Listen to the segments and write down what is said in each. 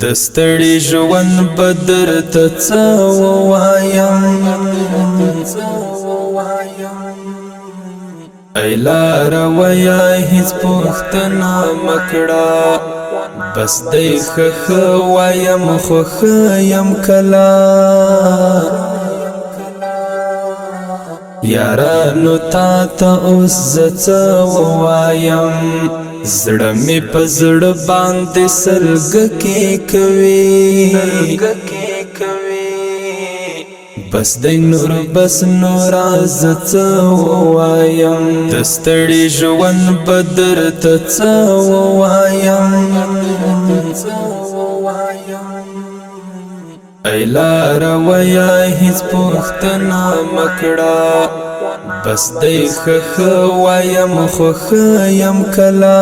دستړي ژوند بدر ته څه ووایم ای لار ویا هیڅ پوښتنه مکړه بس دی خخ وایم خو یم کلا یارانو تا ته اوس زه څه ووایم زړه مې په زړه باندې سلګکې کوي بس دی نور بس نور زه څه ووایم دستړي ژوند بدر ته څه ووایم ای لار ویا هیڅ پوښتنه مکړه بس دی خخ وایم خو یم کلا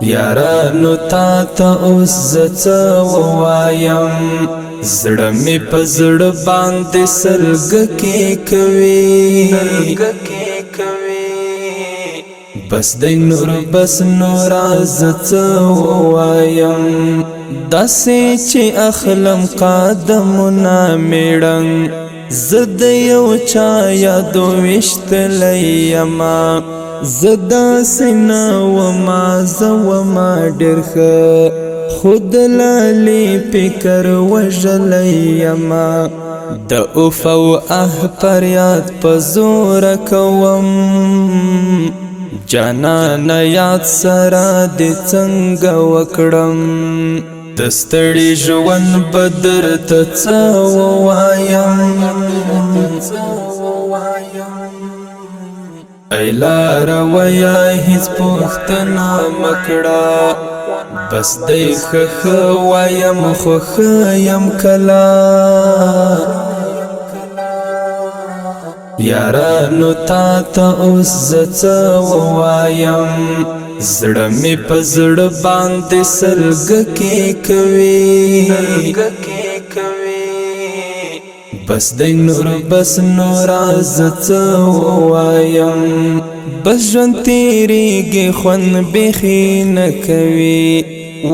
یارانو تا ته اوس زه څه ووایم زړه مې په زړه باندې سلګکې کوي بس دی نور بس نور زه څه ووایم داسې چې اخلم قدمونه میړنګ زه د یو چا یادو ویشتلی یما زه داسې نه وما زه وما ډېر ښه خود لالې فکر وژلی یما د اوف او فریاد په زوره کوم جانان یاد سره دې څنګه وکړم دستړي ژوند بدر ته څه ووایم ای لار ویا هیڅ پوښتنه مکړه بس دی خخ وایم خو یم کلا یارانو تا ته اوس زه څه ووایم زړه مې په زړه باندې سلګکې کوي بس دی نور بس نور زه څه ووایم بس ژوند تیریږي خوند بیخي نه کوي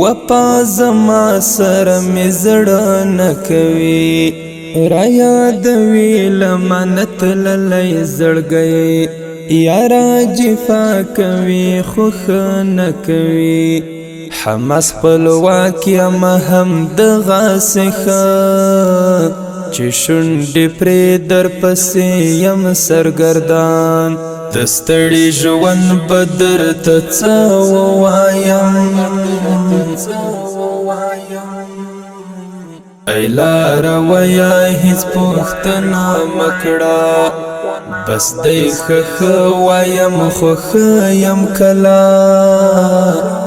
وپا زما سره مې زړه نه کوي را یادوي لمنه تللی زړګی یارا جفا کوي خو ښه نه کوي حماس خپلواک یم هم دغسې ښه چې شونډې پرې درپسې یم سرګردان دستړي ژوند بدر ته څه ووایم ای لار ویا هیڅ پوښتنه مکړه بس دی خخ وایم خو یم کلا